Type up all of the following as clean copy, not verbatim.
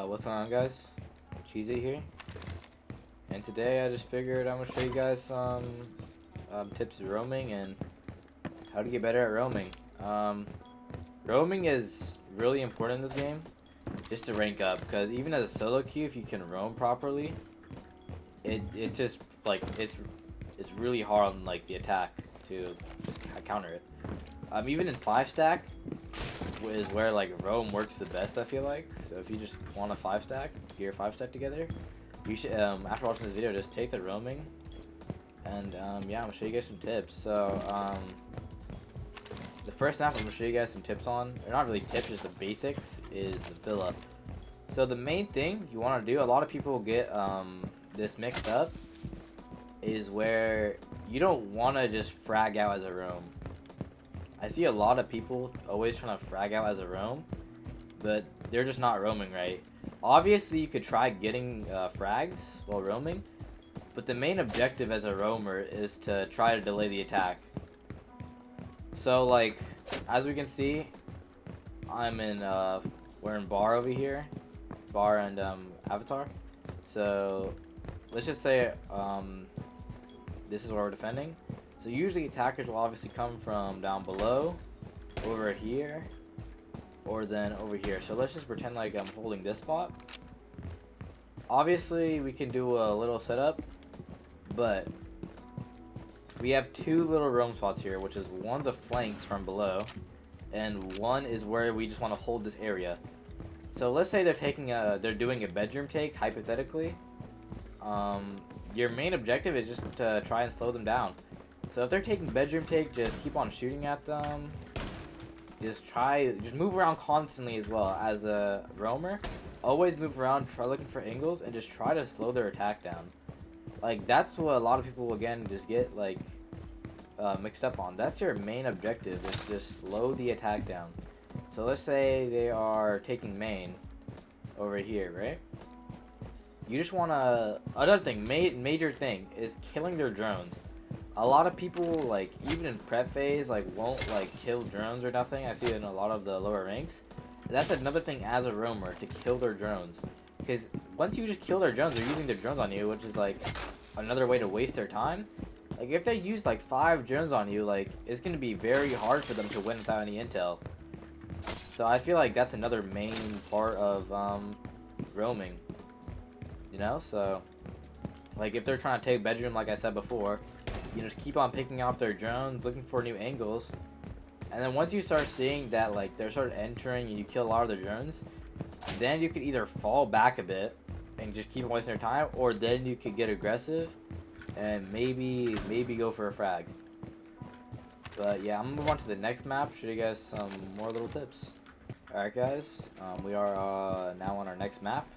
What's going on, guys? Cheesy here, and today I just figured I'm gonna show you guys some tips of roaming and how to get better at roaming. Roaming is really important in this game, just to rank up, because even as a solo queue, if you can roam properly, it just like it's really hard on like the attack to just counter it. Even in 5-stack is where like roam works the best, I feel like. So if you just want a 5-stack, get your 5-stack together, you should after watching this video just take the roaming, and yeah, I'm gonna show you guys some tips. So the first map I'm gonna show you guys some tips on, or not really tips, just the basics, is the villa. So the main thing you want to do, a lot of people get this mixed up, is where you don't want to just frag out as a roam. I see a lot of people always trying to frag out as a roam, but they're just not roaming right. Obviously, you could try getting frags while roaming, but the main objective as a roamer is to try to delay the attack. So, like, as we can see, I'm in, we're in bar over here, bar and avatar. So, let's just say this is where we're defending. So usually attackers will obviously come from down below, over here, or then over here. So let's just pretend like I'm holding this spot. Obviously we can do a little setup, but we have two little roam spots here, which is one's a flank from below, and one is where we just want to hold this area. So let's say they're doing a bedroom take, hypothetically. Your main objective is just to try and slow them down. So if they're taking bedroom take, just keep on shooting at them. Just move around constantly as well. As a roamer, always move around, try looking for angles, and just try to slow their attack down. Like, that's what a lot of people, again, just get, like, mixed up on. That's your main objective, is just slow the attack down. So let's say they are taking main over here, right? You just want to... Another thing, major thing, is killing their drones. A lot of people, like, even in prep phase, like, won't, like, kill drones or nothing. I see it in a lot of the lower ranks. That's another thing as a roamer, to kill their drones. Because once you just kill their drones, they're using their drones on you, which is, like, another way to waste their time. Like, if they use, like, 5 drones on you, like, it's going to be very hard for them to win without any intel. So I feel like that's another main part of, roaming. You know, so, like, if they're trying to take bedroom, like I said before, you just keep on picking out their drones, looking for new angles, and then once you start seeing that, like, they're sort of entering and you kill a lot of their drones, then you could either fall back a bit and just keep wasting their time, or then you could get aggressive and maybe go for a frag. But yeah, I'm gonna move on to the next map, show you guys some more little tips. Alright guys, we are now on our next map,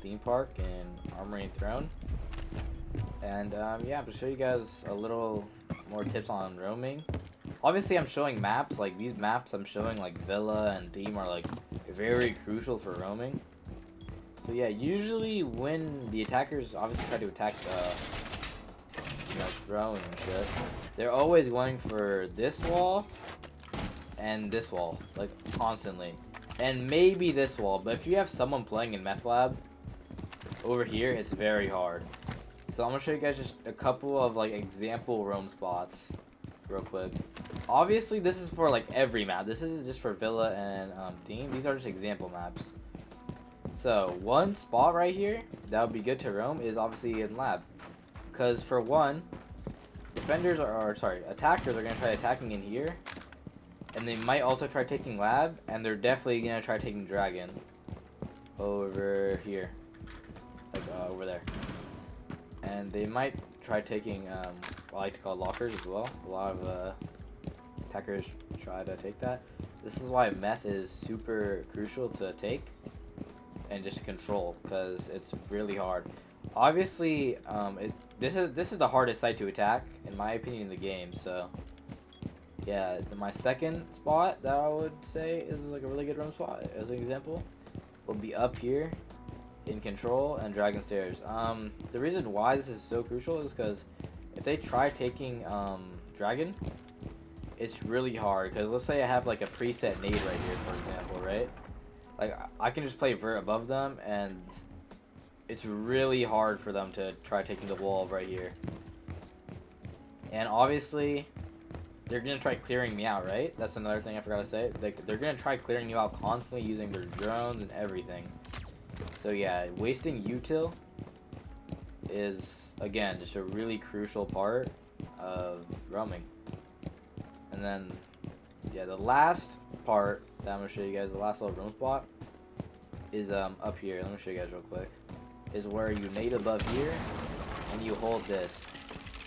theme park in Armory and Throne. And yeah, I'm gonna show you guys a little more tips on roaming. Obviously I'm showing maps, like these maps I'm showing, like Villa and Theme, are like very crucial for roaming. So yeah, usually when the attackers obviously try to attack Throne and shit, they're always going for this wall and this wall, like constantly. And maybe this wall, but if you have someone playing in Meth Lab over here, it's very hard. So I'm gonna show you guys just a couple of like example roam spots real quick. Obviously this is for like every map. This isn't just for Villa and Theme. These are just example maps. So one spot right here that would be good to roam is obviously in lab. Because for one, attackers are gonna try attacking in here. And they might also try taking lab, and they're definitely gonna try taking dragon over here. Like over there. And they might try taking, what I like to call lockers as well. A lot of attackers try to take that. This is why meth is super crucial to take and just control, because it's really hard. Obviously, this is the hardest site to attack, in my opinion, in the game. So, yeah, my second spot that I would say is like a really good roam spot, as an example, would be up here in control and dragon stairs. The reason why this is so crucial is because if they try taking dragon, it's really hard. Because let's say I have like a preset nade right here, for example, right? Like, I can just play vert above them, and it's really hard for them to try taking the wall right here. And obviously, they're gonna try clearing me out, right? That's another thing I forgot to say. Like, they're gonna try clearing you out constantly using their drones and everything. So yeah, wasting util is, again, just a really crucial part of roaming. And then, yeah, the last part that I'm gonna show you guys, the last little roam spot, is up here. Let me show you guys real quick. Is where you nade above here, and you hold this.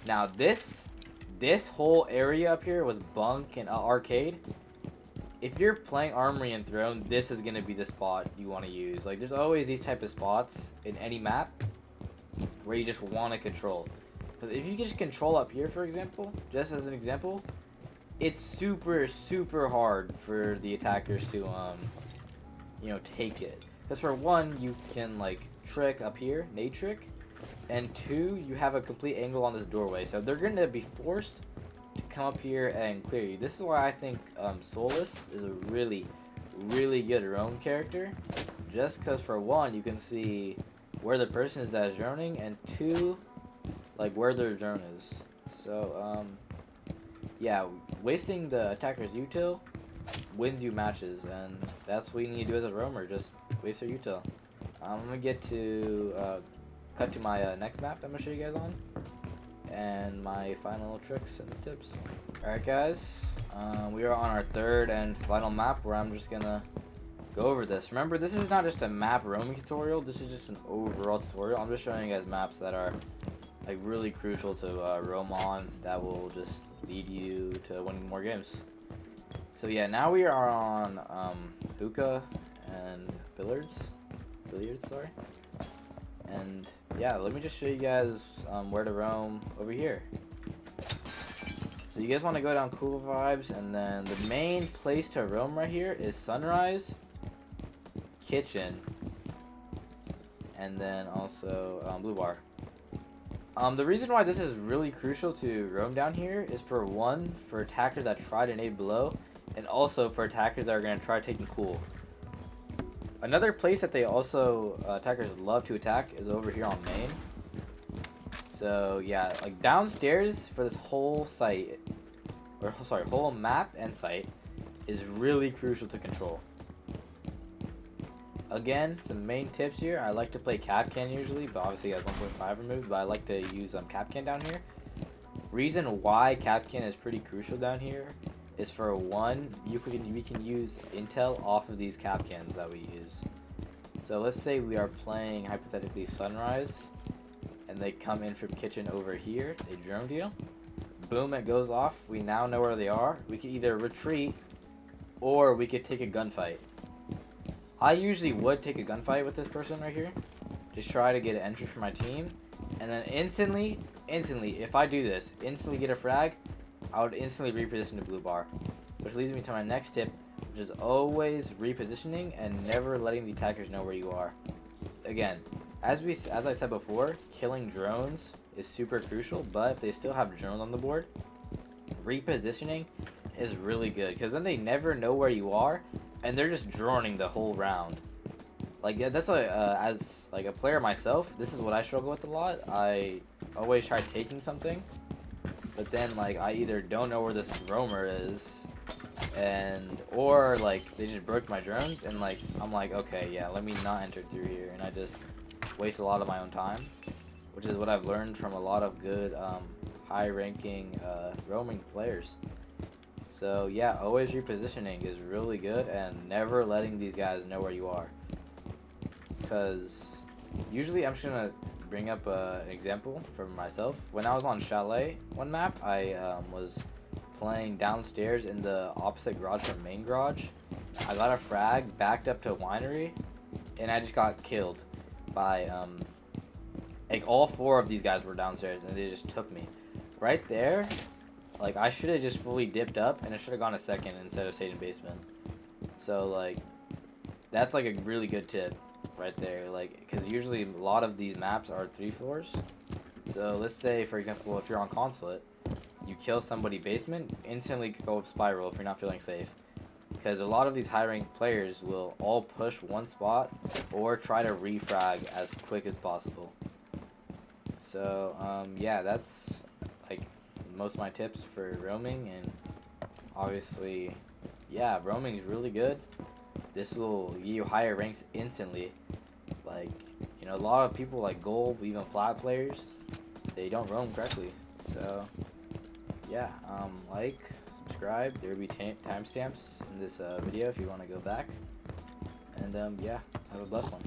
Now this whole area up here was bunk and arcade. If you're playing Armory and Throne, this is gonna be the spot you want to use. Like, there's always these type of spots in any map where you just want to control. Because if you just control up here, for example, just as an example, it's super hard for the attackers to you know, take it. Because for one, you can like trick up here, nade trick, and two, you have a complete angle on this doorway, so they're going to be forced to come up here and clear you. This is why I think Solus is a really good roam character, just because for one, you can see where the person is that is droning, and two, like where their drone is. So yeah, wasting the attacker's util wins you matches, and that's what you need to do as a roamer, just waste your util. I'm gonna get to cut to my next map that I'm gonna show you guys on, and my final tricks and tips. Alright guys, we are on our third and final map where I'm just gonna go over this. Remember, this is not just a map roaming tutorial, this is just an overall tutorial. I'm just showing you guys maps that are like really crucial to roam on, that will just lead you to winning more games. So yeah, now we are on hookah and billiards, sorry. And yeah, let me just show you guys where to roam over here. So you guys want to go down Cool Vibes, and then the main place to roam right here is Sunrise, Kitchen, and then also Blue Bar. The reason why this is really crucial to roam down here is, for one, for attackers that try to nade below, and also for attackers that are going to try taking cool. Another place that they also, attackers love to attack is over here on main. So yeah, like downstairs for this whole site, or sorry, whole map and site, is really crucial to control. Again, some main tips here. I like to play Capcan usually, but obviously it has 1.5 removed, but I like to use Capcan down here. Reason why Capcan is pretty crucial down here is, for one, we can use intel off of these Capcans that we use. So let's say we are playing, hypothetically, Sunrise, and they come in from Kitchen over here, they drone deal. Boom, it goes off. We now know where they are. We can either retreat, or we could take a gunfight. I usually would take a gunfight with this person right here. Just try to get an entry for my team. And then instantly, if I do this, instantly get a frag, I would instantly reposition to Blue Bar. Which leads me to my next tip, which is always repositioning and never letting the attackers know where you are. Again, as I said before, killing drones is super crucial, but if they still have drones on the board, repositioning is really good, because then they never know where you are, and they're just droning the whole round. Like, yeah, that's why, as like a player myself, this is what I struggle with a lot. I always try taking something, but then like I either don't know where this roamer is, or like they just broke my drones, and like I'm like, okay, yeah, let me not enter through here, and I just waste a lot of my own time, which is what I've learned from a lot of good high-ranking roaming players. So yeah, always repositioning is really good, and never letting these guys know where you are. Because usually, I'm just gonna bring up an example from myself. When I was on Chalet, one map, I was playing downstairs in the opposite garage from main garage. I got a frag, backed up to Winery, and I just got killed by, like, all four of these guys were downstairs, and they just took me. Right there, like, I should have just fully dipped up, and I should have gone a second instead of stayed in basement. So, like, that's, like, a really good tip right there. Like, because usually a lot of these maps are 3 floors. So, let's say, for example, if you're on Consulate, you kill somebody basement, instantly go up Spiral if you're not feeling safe. because a lot of these high ranked players will all push one spot or try to refrag as quick as possible. So yeah, that's like most of my tips for roaming, and obviously, yeah, roaming is really good. This will give you higher ranks instantly. Like, you know, a lot of people like gold, even flat players, they don't roam correctly. So yeah, like, subscribe. There will be timestamps in this video if you want to go back. And yeah, have a blessed one.